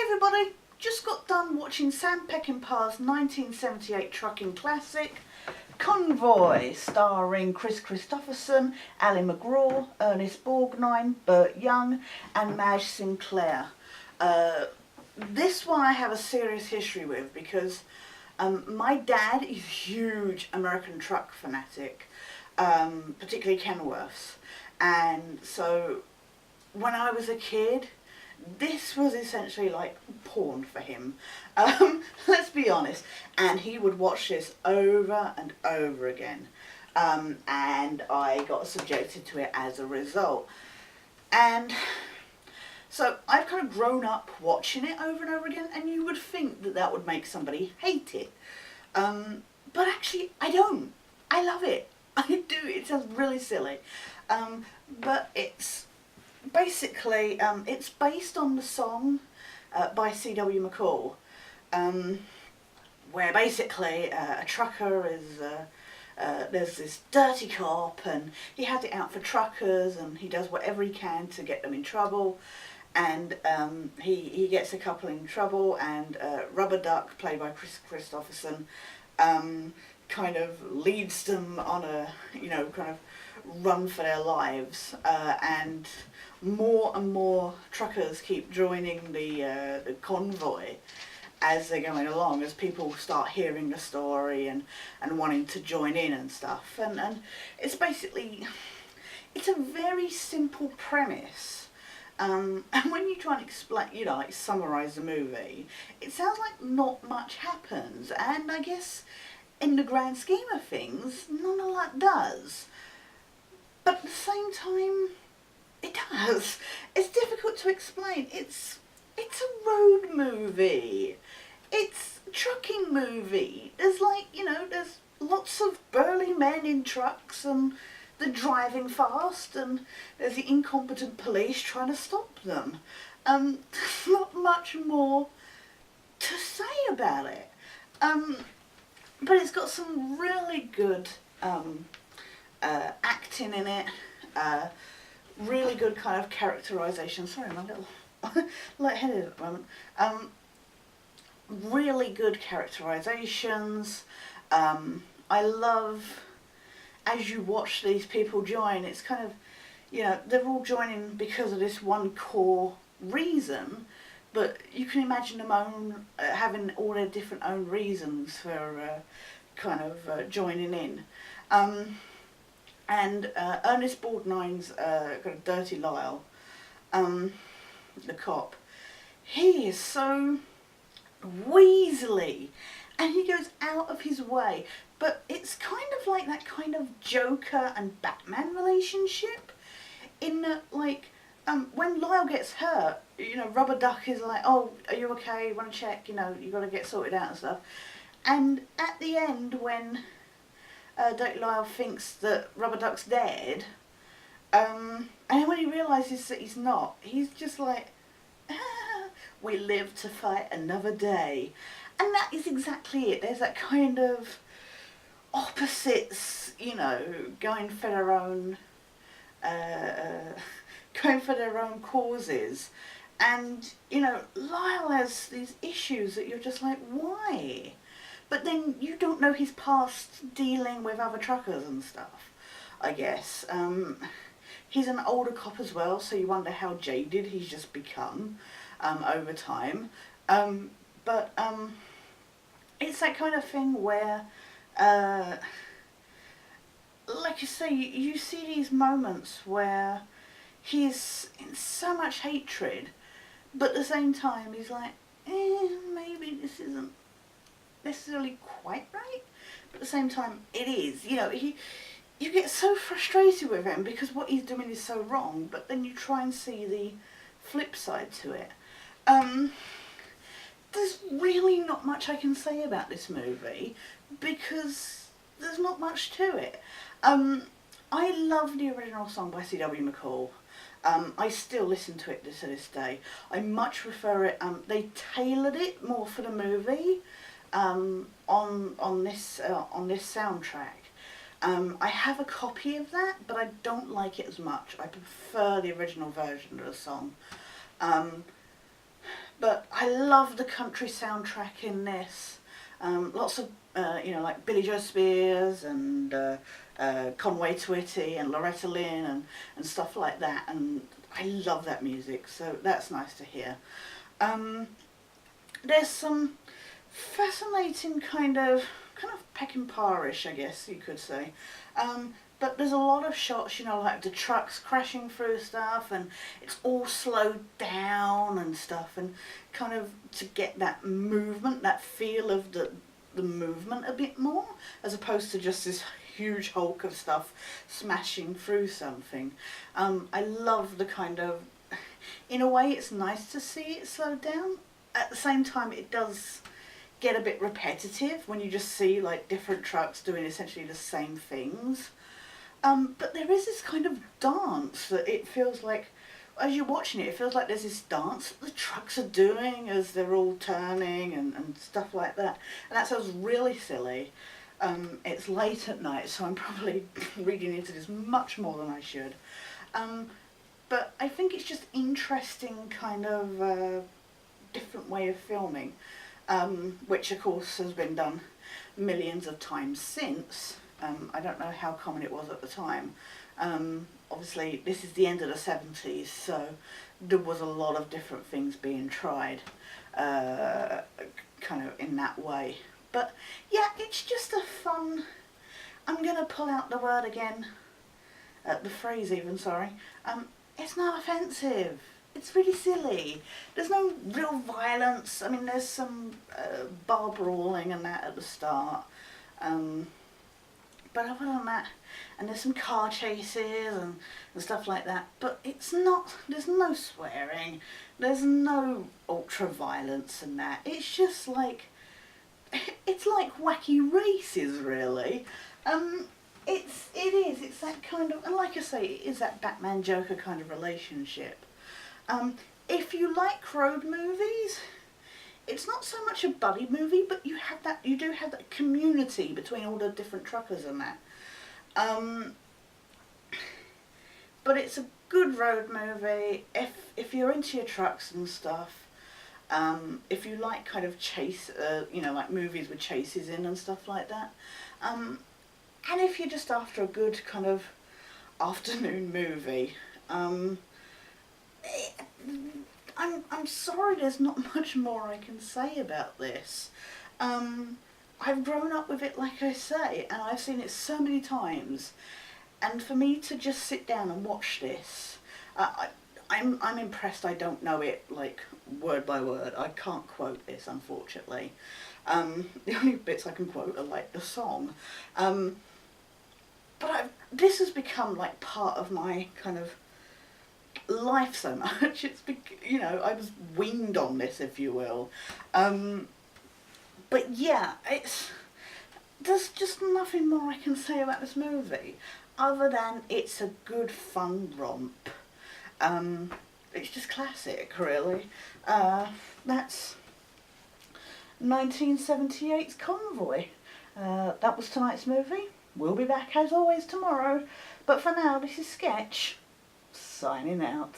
everybody, just got done watching Sam Peckinpah's 1978 trucking classic Convoy, starring Chris Christopherson, Ali MacGraw, Ernest Borgnine, Burt Young and Madge Sinclair. This one I have a serious history with because my dad is a huge American truck fanatic, particularly Kenworths, and so when I was a kid this was essentially like porn for him, let's be honest, and he would watch this over and over again, and I got subjected to it as a result. And so I've kind of grown up watching it over and over again, and you would think that that would make somebody hate it, but actually I don't. I love it. I do. It sounds really silly, but it's basically, it's based on the song by C.W. McCall, where basically a trucker is, there's this dirty cop and he has it out for truckers and he does whatever he can to get them in trouble, and he gets a couple in trouble, and Rubber Duck, played by Chris Christopherson, kind of leads them on a, kind of run for their lives, and more and more truckers keep joining the convoy as they're going along, as people start hearing the story and wanting to join in and stuff, and it's basically, it's a very simple premise, and when you try and explain, like summarise the movie, it sounds like not much happens, and I guess in the grand scheme of things none of that does. But at the same time, it does. It's difficult to explain. It's a road movie. It's a trucking movie. There's there's lots of burly men in trucks and they're driving fast, and there's the incompetent police trying to stop them. There's not much more to say about it. But it's got some really good acting in it, really good kind of characterisation. Sorry, I'm a little lightheaded at the moment. Really good characterisations. I love, as you watch these people join, it's kind of, they're all joining because of this one core reason, but you can imagine them having all their different own reasons for kind of joining in. And Ernest Borgnine's got a Dirty Lyle, the cop. He is so weaselly, and he goes out of his way, but it's kind of like that kind of Joker and Batman relationship, in that, like, when Lyle gets hurt, Rubber Duck is like, oh, are you okay, you want to check, you got to get sorted out and stuff. And at the end, when Dirty Lyle thinks that Rubber Duck's dead, and then when he realises that he's not, he's just like, we live to fight another day. And that is exactly it. There's that kind of opposites, going for their own, causes. And, Lyle has these issues that you're just like, why? But then you don't know his past dealing with other truckers and stuff, I guess. He's an older cop as well, so you wonder how jaded he's just become over time. But it's that kind of thing where, like you say, you see these moments where he's in so much hatred, but at the same time he's like, maybe this isn't necessarily quite right, but at the same time it is. You get so frustrated with him because what he's doing is so wrong, but then you try and see the flip side to it. There's really not much I can say about this movie because there's not much to it. I love the original song by C.W. McCall. I still listen to it to this day. I much prefer it. They tailored it more for the movie on this soundtrack. I have a copy of that, but I don't like it as much. I prefer the original version of the song. But I love the country soundtrack in this. Lots of, you know, like Billy Joe Spears and Convoy Twitty and Loretta Lynn and stuff like that. And I love that music, so that's nice to hear. There's some fascinating kind of Peckinpah-ish, I guess you could say. But there's a lot of shots, you know, like the trucks crashing through stuff, and it's all slowed down and stuff, and kind of to get that movement, that feel of the movement a bit more, as opposed to just this huge hulk of stuff smashing through something. I love the kind of, in a way it's nice to see it slowed down. At the same time it does get a bit repetitive when you just see like different trucks doing essentially the same things. But there is this kind of dance that it feels like, as you're watching it, it feels like there's this dance that the trucks are doing as they're all turning and stuff like that. And that sounds really silly. It's late at night, so I'm probably reading into this much more than I should. But I think it's just interesting kind of different way of filming, which of course has been done millions of times since. I don't know how common it was at the time. Obviously this is the end of the 70s, so there was a lot of different things being tried kind of in that way. But yeah, it's just a fun, I'm going to pull out the word again, the phrase even, sorry, it's not offensive. It's really silly. There's no real violence. I mean, there's some bar brawling and that at the start. But other than that, and there's some car chases and stuff like that, but it's not, there's no swearing, there's no ultra violence and that. It's just like, it's like wacky races really. It's that kind of, and like I say, it is that Batman Joker kind of relationship. If you like road movies, it's not so much a buddy movie, but you do have that community between all the different truckers and that. But it's a good road movie if you're into your trucks and stuff. If you like kind of chase, you know, like movies with chases in and stuff like that. And if you're just after a good kind of afternoon movie. I'm sorry there's not much more I can say about this. I've grown up with it, like I say, and I've seen it so many times, and for me to just sit down and watch this, I'm impressed. I don't know it like word by word. I can't quote this, unfortunately. The only bits I can quote are like the song. But this has become like part of my kind of life so much. It's, you know, I was weaned on this, if you will. But yeah, there's just nothing more I can say about this movie other than it's a good fun romp. It's just classic, really. That's 1978's Convoy. That was tonight's movie. We'll be back as always tomorrow, but for now this is Sketch, signing out.